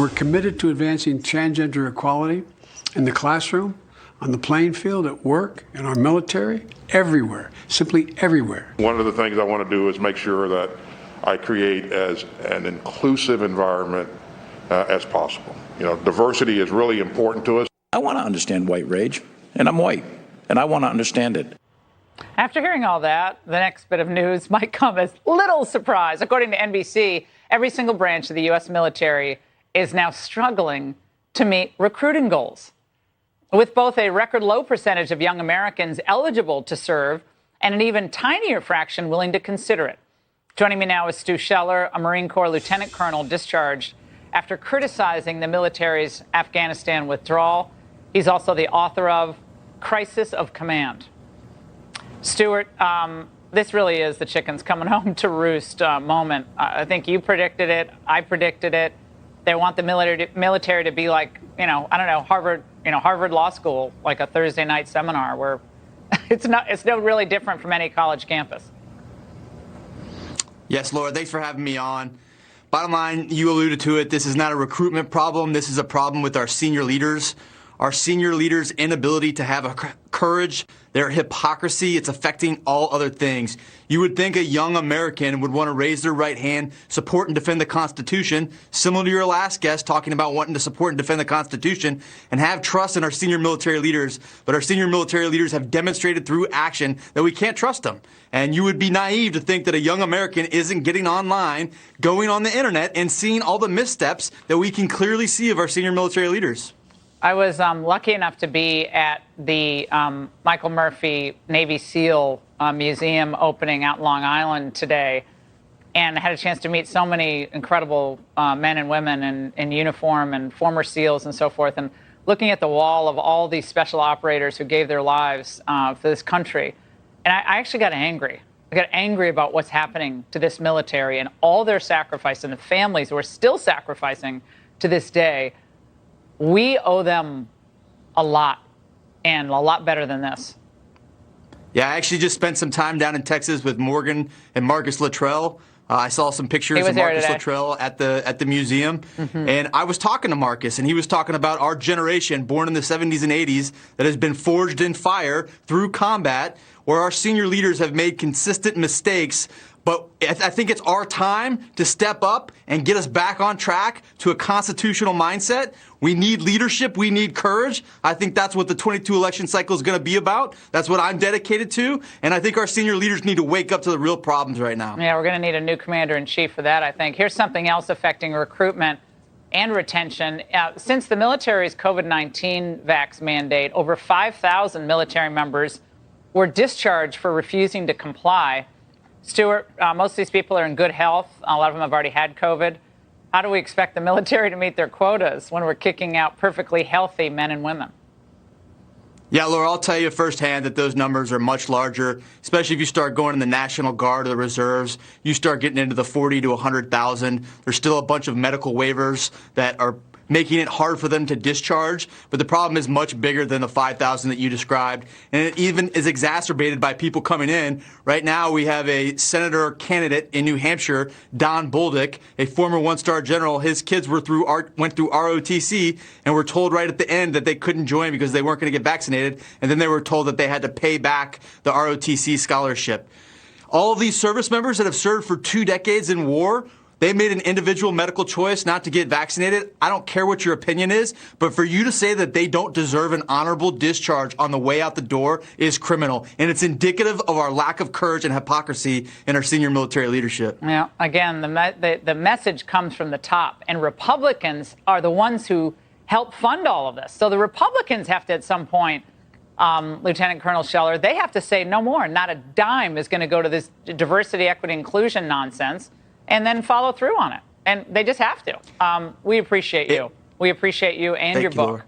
We're committed to advancing transgender equality in the classroom, on the playing field, at work, in our military, everywhere, simply everywhere. One of the things I want to do is make sure that I create as an inclusive environment as possible. You know, diversity is really important to us. I want to understand white rage, and I'm white, and I want to understand it. After hearing all that, the next bit of news might come as little surprise. According to NBC, every single branch of the U.S. military is now struggling to meet recruiting goals, with both a record low percentage of young Americans eligible to serve and an even tinier fraction willing to consider it. Joining me now is Stu Scheller, a Marine Corps lieutenant colonel discharged after criticizing the military's Afghanistan withdrawal. He's also the author of Crisis of Command. Stuart, this really is the chickens coming home to roost moment. I think you predicted it. I predicted it. They want the military to be like, Harvard Law School, like a Thursday night seminar where it's no really different from any college campus. Yes, Laura, thanks for having me on. Bottom line, you alluded to it. This is not a recruitment problem. This is a problem with our senior leaders. Our senior leaders' inability to have courage, their hypocrisy, it's affecting all other things. You would think a young American would want to raise their right hand, support and defend the Constitution, similar to your last guest talking about wanting to support and defend the Constitution, and have trust in our senior military leaders. But our senior military leaders have demonstrated through action that we can't trust them. And you would be naive to think that a young American isn't getting online, going on the internet, and seeing all the missteps that we can clearly see of our senior military leaders. I was lucky enough to be at the Michael Murphy Navy SEAL Museum opening out in Long Island today, and had a chance to meet so many incredible men and women in uniform and former SEALs and so forth, and looking at the wall of all these special operators who gave their lives for this country. And I actually got angry. I got angry about what's happening to this military and all their sacrifice and the families who are still sacrificing to this day. We owe them a lot, and a lot better than this. Yeah, I actually just spent some time down in Texas with Morgan and Marcus Luttrell. I saw some pictures of Marcus Luttrell at the museum, and I was talking to Marcus, and he was talking about our generation, born in the 70s and 80s, that has been forged in fire through combat, where our senior leaders have made consistent mistakes. But I think it's our time to step up and get us back on track to a constitutional mindset. We need leadership. We need courage. I think that's what the 22 election cycle is going to be about. That's what I'm dedicated to. And I think our senior leaders need to wake up to the real problems right now. Yeah, we're going to need a new commander-in-chief for that, I think. Here's something else affecting recruitment and retention. Since the military's COVID-19 vax mandate, over 5,000 military members were discharged for refusing to comply. Stuart, most of these people are in good health. A lot of them have already had COVID. How do we expect the military to meet their quotas when we're kicking out perfectly healthy men and women? Yeah, Laura, I'll tell you firsthand that those numbers are much larger, especially if you start going in the National Guard or the reserves. You start getting into the 40 to 100,000. There's still a bunch of medical waivers that are making it hard for them to discharge. But the problem is much bigger than the 5,000 that you described. And it even is exacerbated by people coming in. Right now, we have a senator candidate in New Hampshire, Don Bolduc, a former one-star general. His kids went through ROTC and were told right at the end that they couldn't join because they weren't going to get vaccinated. And then they were told that they had to pay back the ROTC scholarship. All of these service members that have served for 2 decades in war, they made an individual medical choice not to get vaccinated. I don't care what your opinion is, but for you to say that they don't deserve an honorable discharge on the way out the door is criminal. And it's indicative of our lack of courage and hypocrisy in our senior military leadership. Yeah, again, the message comes from the top, and Republicans are the ones who help fund all of this. So the Republicans have to, at some point, Lieutenant Colonel Scheller, they have to say no more. Not a dime is going to go to this diversity, equity, inclusion nonsense, and then follow through on it. And they just have to. We appreciate you. We appreciate you and your book. Laura.